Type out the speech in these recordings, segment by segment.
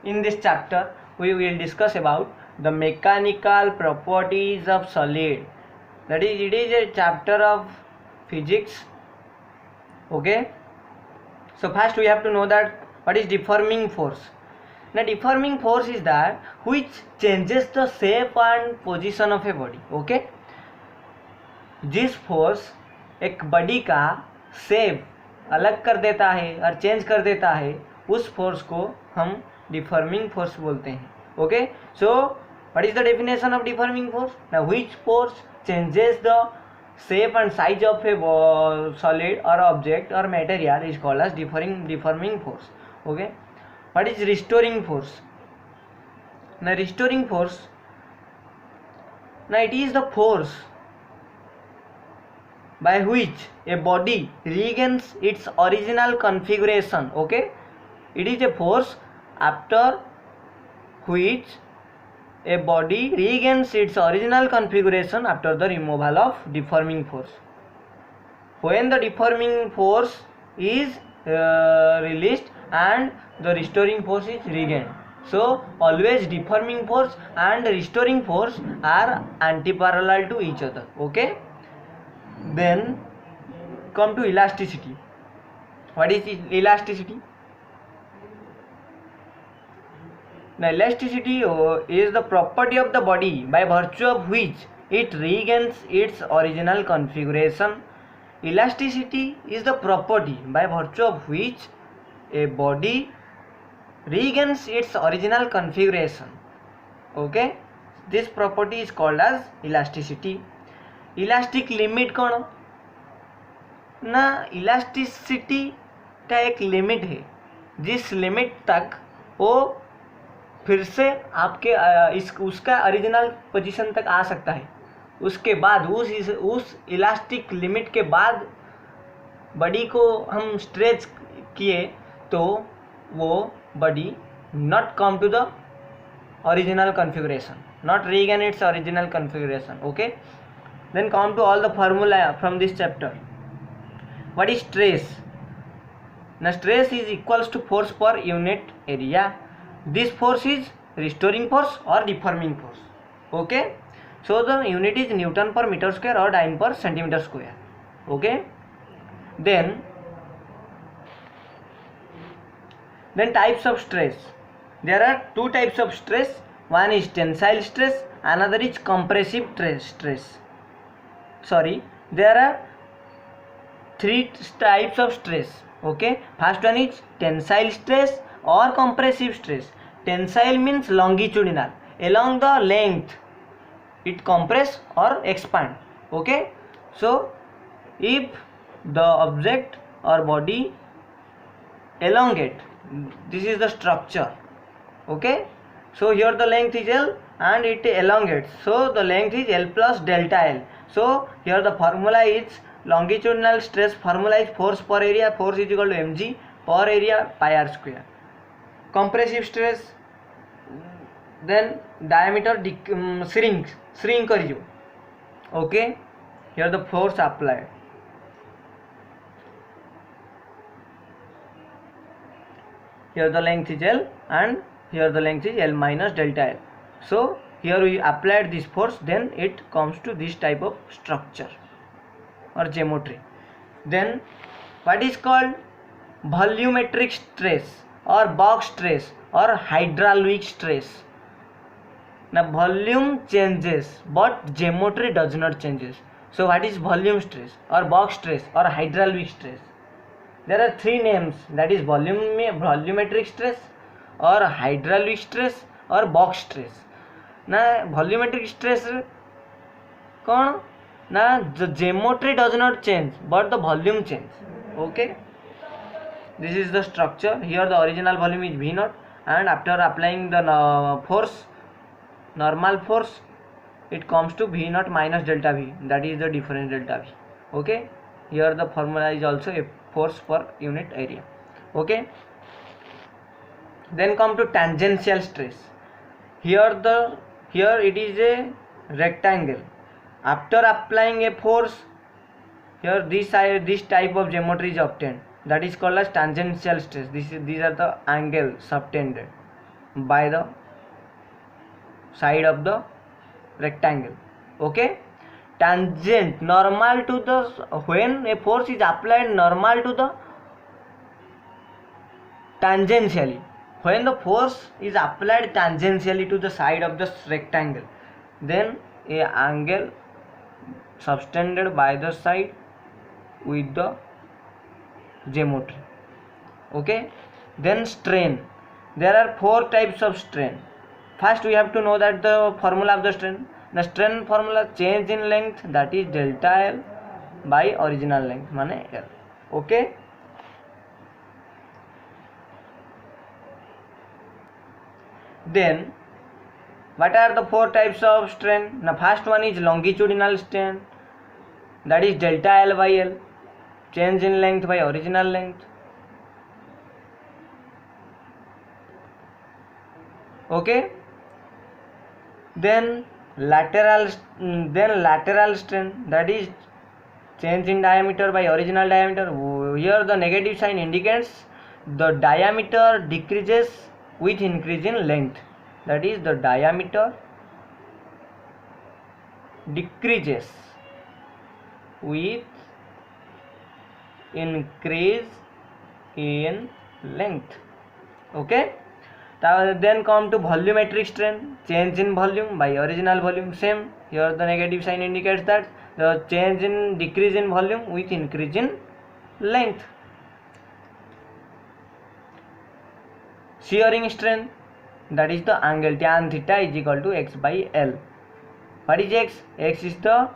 In this chapter, we will discuss about the mechanical properties of solid. That is, it is a chapter of physics. Okay. So first we have to know that what is deforming force. Now deforming force is that which changes the shape and position of a body. Okay. जिस force एक body का shape अलग कर देता है और change कर देता है, उस फोर्स को हम डिफॉर्मिंग फोर्स बोलते हैं. Okay, so what is the definition of deforming force? Now which force changes the shape and size of a solid or object or material is called as deforming force. Okay, what is restoring force? Now restoring force, now it is the force by which a body regains its original configuration. Okay, it is a force after which a body regains its original configuration after the removal of deforming force. When the deforming force is released and the restoring force is regained. So always deforming force and restoring force are antiparallel to each other. Okay, then come to elasticity. What is elasticity? Now elasticity is the property of the body by virtue of which it regains its original configuration. Elasticity is the property by virtue of which a body regains its original configuration. Okay, this property is called as elasticity. Elastic limit कौन ना, elasticity का एक limit है जिस limit तक वो फिर से आपके उसका ओरिजिनल पोजीशन तक आ सकता है. उसके बाद उस इलास्टिक लिमिट के बाद बॉडी को हम स्ट्रेच किए तो वो body not come to the original configuration, not regain its original configuration. Okay, then come to all the formula from this chapter. What is stress? Now stress is equals to force per unit area. This force is restoring force or deforming force. Okay, so the unit is Newton per meter square or dyne per centimeter square. Okay, then types of stress. There are two types of stress. One is tensile stress, another is compressive stress. Sorry, there are three types of stress. Okay, first one is tensile stress or compressive stress. Tensile means longitudinal, along the length it compress or expand. Okay, so if the object or body elongate, this is the structure. Okay, so here the length is L and it elongates, so the length is L plus delta L. So here the formula is longitudinal stress formula is force per area. Force is equal to mg per area pi r square. Compressive stress, then diameter shrink करियो. Okay, here the force applied. Here the length is L and here the length is L minus delta L. So here we applied this force, then it comes to this type of structure or geometry. Then what is called volumetric stress or box stress or hydraulic stress. Now volume changes but geometry does not changes. So what is volume stress or box stress or hydraulic stress? There are three names, that is volumetric stress or hydraulic stress or box stress. ना volumetric stress कौन ना, geometry does not change but the volume change. Okay, this is the structure. Here the original volume is V not and after applying the force, normal force, it comes to V naught minus delta V, that is the difference delta V. Okay, here the formula is also a force per unit area. Okay, then come to tangential stress. Here it is a rectangle. After applying a force, here this type of geometry is obtained, that is called as tangential stress. These are the angles subtended. by the side of the rectangle. Okay, tangent, normal to the, when a force is applied normal to the tangentially, when the force is applied tangentially to the side of the rectangle, then a angle subtended by the side with the geometry. Okay, then strain, there are 4 types of strain. First we have to know that the formula of the strain. The strain formula, change in length, that is delta L by original length माने L. Okay, then what are the 4 types of strain? The first one is longitudinal strain, that is delta L by L, change in length by original length. Okay, then lateral strain, that is change in diameter by original diameter. Here the negative sign indicates the diameter decreases with increase in length, that is the diameter decreases with increase in length. Okay, then come to volumetric strain, change in volume by original volume. Same here, the negative sign indicates that the change in decrease in volume with increase in length. Shearing strain, that is the angle tan theta is equal to x by L. What is x? X is the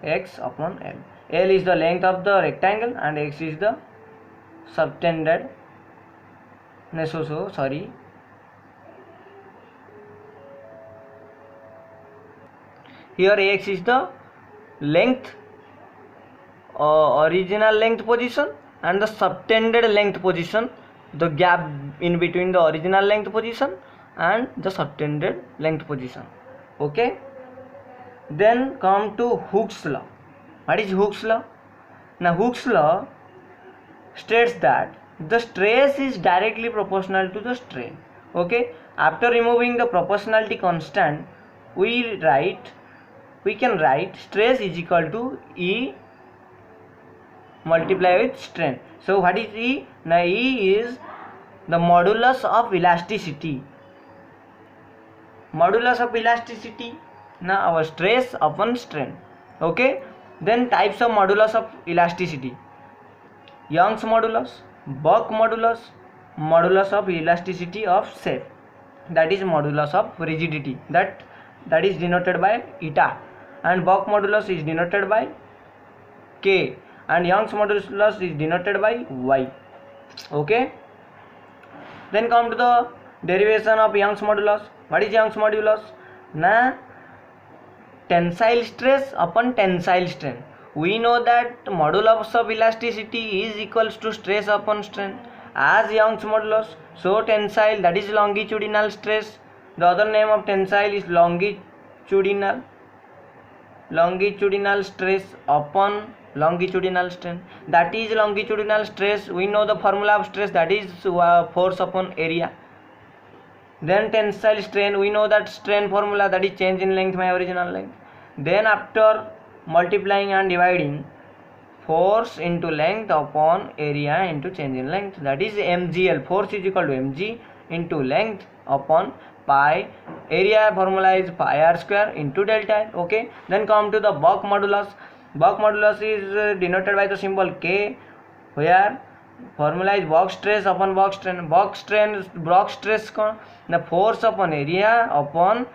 x upon L. L is the length of the rectangle and x is the subtended, sorry, here x is the length, original length position, and the subtended length position, the gap in between the original length position and the subtended length position. Okay, then come to Hooke's law. What is Hooke's law? Now Hooke's law states that the stress is directly proportional to the strain. Okay, after removing the proportionality constant, we can write stress is equal to E multiplied with strain. So what is E? Now E is the modulus of elasticity. Modulus of elasticity, now our stress upon strain. Okay, then types of modulus of elasticity: Young's modulus, Bock modulus, modulus of elasticity of shape, that is modulus of rigidity, that is denoted by eta, and Bock modulus is denoted by K, and Young's modulus is denoted by Y. Okay, then come to the derivation of Young's modulus. What is Young's modulus? Na tensile stress upon tensile strain. We know that modulus of elasticity is equals to stress upon strain as Young's modulus. So tensile, that is longitudinal stress. The other name of tensile is longitudinal stress upon longitudinal strain, that is longitudinal stress. We know the formula of stress, that is force upon area. Then tensile strain, we know that strain formula, that is change in length by original length. Then after multiplying and dividing, force into length upon area into change in length, that is mgl. Force is equal to mg into length upon pi. Area formula is pi r square into delta L. Okay, then come to the Bock modulus. Bock modulus is denoted by the symbol K, where formula is Bock stress upon Bock strain. Bock stress the force upon area upon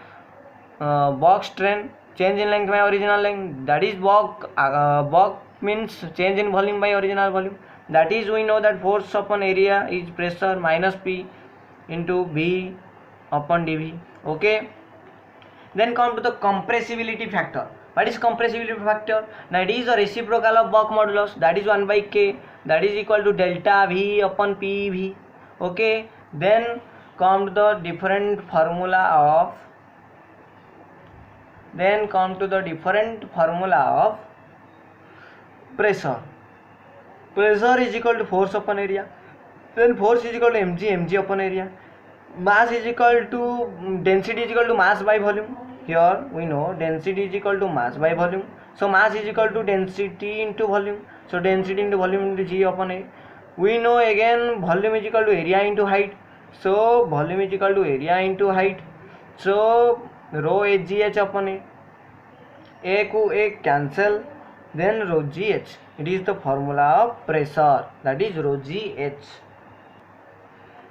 Bock strain, change in length by original length, that is Bock. Bock means change in volume by original volume, that is we know that force upon area is pressure minus P into V upon dV. Okay, then come to the compressibility factor. What is compressibility factor? Now it is the reciprocal of Bock modulus, that is 1 by K, that is equal to delta V upon PV. Okay, then come to the different formula of pressure. Pressure is equal to force upon area. then force is equal to mg upon area. Mass is equal to density is equal to mass by volume. Here we know density is equal to mass by volume. So mass is equal to density into volume. So density into volume into g upon a. We know again volume is equal to area into height. So volume is equal to area into height. So rho hgh upon a को a cancel, then rho gh. It is the formula of pressure, that is rho gh.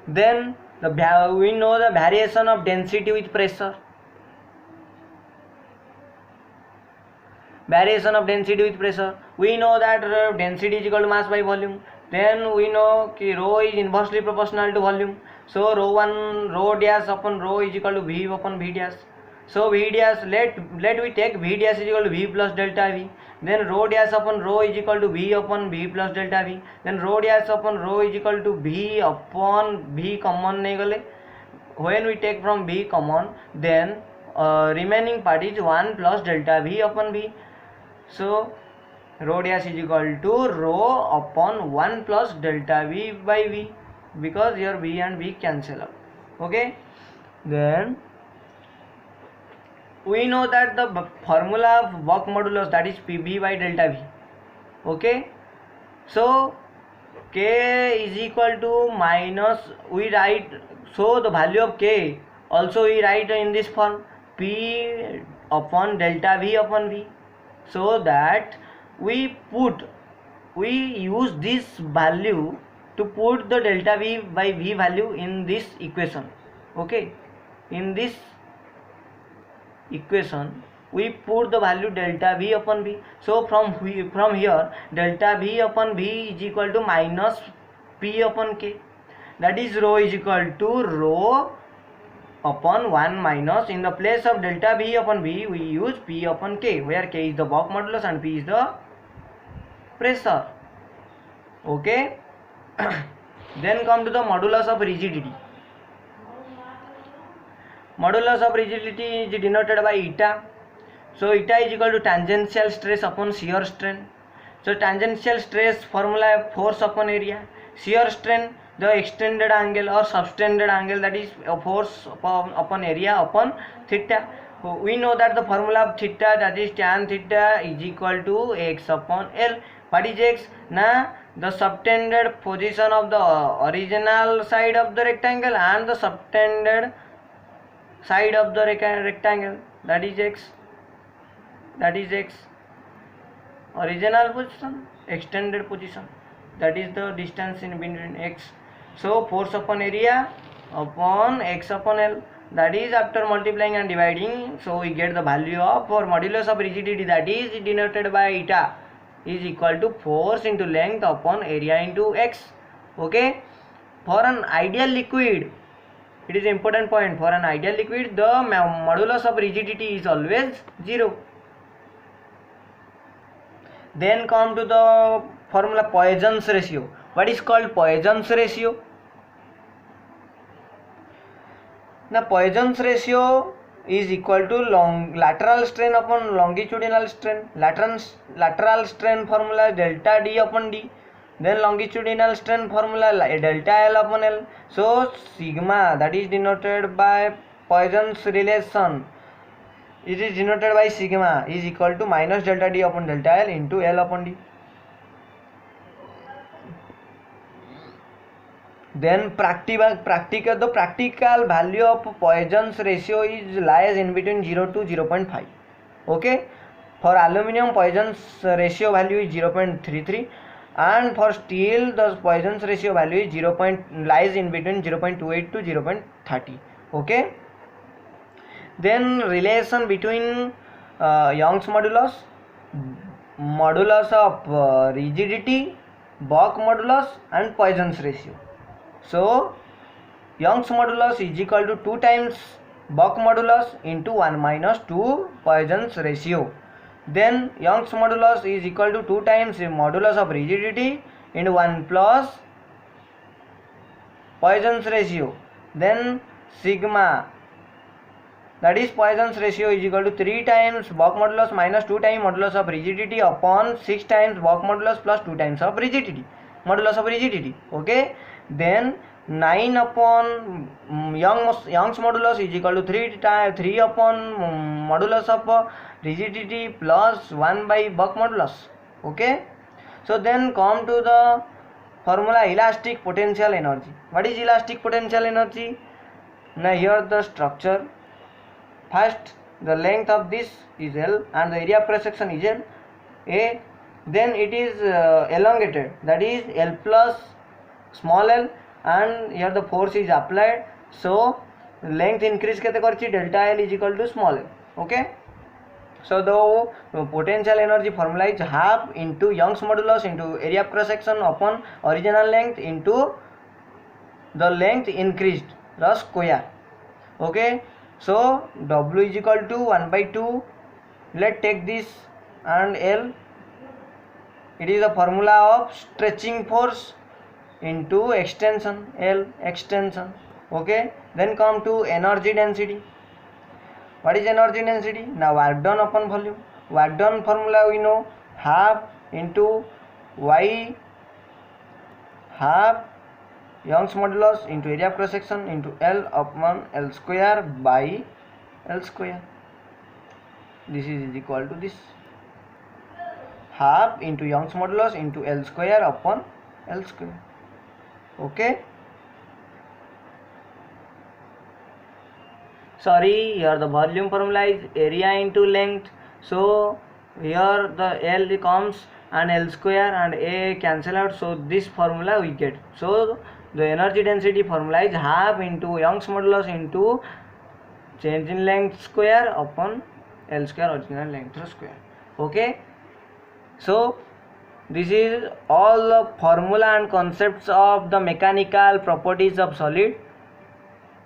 Then we know the variation of density with pressure. Variation of density with pressure. We know that density is equal to mass by volume. Then we know that rho is inversely proportional to volume. So rho dash upon rho is equal to v upon v dash. So v dash, let we take v dash is equal to v plus delta v. Then rho dash upon rho is equal to v upon v plus delta v. Then rho dash upon rho is equal to v upon v common nahi gale. When we take from v common, then remaining part is 1 plus delta v upon v. So rho dash is equal to rho upon 1 plus delta v by v, because here v and v cancel out. Okay, then we know that the formula of work modulus, that is Pb by delta v. Okay, so k is equal to minus, we write, so the value of k also we write in this form, P upon delta v upon v, so that we use this value to put the delta v by v value in this equation. Okay, in this equation we put the value delta v upon v. So from here delta v upon v is equal to minus p upon k, that is rho is equal to rho upon 1 minus, in the place of delta v upon v we use p upon k, where k is the work modulus and p is the pressure. Okay, then come to the modulus of rigidity. Modulus of rigidity is denoted by eta. So eta is equal to tangential stress upon shear strain. So tangential stress formula, force upon area. Shear strain, the extended angle or subtended angle, that is force upon area upon theta. We know that the formula of theta, that is tan theta, is equal to x upon L. What is x? Now the subtended position of the original side of the rectangle and the subtended side of the rectangle, that is x. That is x. Original position, extended position, that is the distance in between x. So force upon area upon x upon L, that is after multiplying and dividing, so we get the value of, for modulus of rigidity, that is denoted by eta, is equal to force into length upon area into x. Okay, for an ideal liquid, it is an important point, for an ideal liquid the modulus of rigidity is always 0. Then come to the formula Poisson's ratio. What is called Poisson's ratio? Now Poisson's ratio is equal to lateral strain upon longitudinal strain. Lateral strain formula delta d upon d. Then longitudinal strain formula delta L upon L. So sigma, that is denoted by Poisson's relation, it is denoted by sigma is equal to minus delta d upon delta L into L upon d. Then the practical value of Poisson's ratio is lies in between 0 to 0.5. Okay, for aluminium Poisson's ratio value is 0.33, and for steel the Poisson's ratio value is lies in between 0.28 to 0.30. Okay, then relation between Young's modulus, modulus of rigidity, Bock modulus and Poisson's ratio. So Young's modulus is equal to 2 times Bock modulus into 1 minus 2 Poisson's ratio. Then Young's modulus is equal to 2 times modulus of rigidity into 1 plus Poisson's ratio. Then sigma, that is Poisson's ratio, is equal to 3 times Bock modulus minus 2 times modulus of rigidity upon 6 times Bock modulus plus 2 times of rigidity, modulus of rigidity. Okay, then 9 upon Young's modulus is equal to 3 upon modulus of rigidity plus 1 by Buck modulus. Okay, so then come to the formula elastic potential energy. What is elastic potential energy? Now here the structure. First the length of this is L and the area of cross section is L A. Then it is elongated, that is L plus small l, and here the force is applied, so length increase kete karchi, delta L is equal to small l. Okay, so the potential energy formula is half into Young's modulus into area of cross section upon original length into the length increased the square. Okay, so W is equal to 1 by 2. Let's take this and L. It is the formula of stretching force into extension, L extension. Okay, then come to energy density. What is energy density? Now work done upon volume. Work done formula we know, half into Y, half Young's modulus into area of cross section into L upon L square by L square. This is equal to this, half into Young's modulus into L square upon L square. Okay, sorry, here the volume formula is area into length, so here the L comes and L square and A cancel out, so this formula we get. So the energy density formula is half into Young's modulus into change in length square upon L square original length square. Okay, so this is all the formula and concepts of the mechanical properties of solid.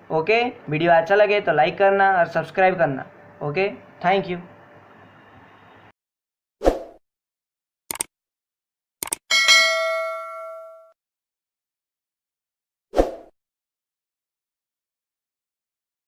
Okay, video अच्छा लगे तो like करना और subscribe करना. Okay, thank you.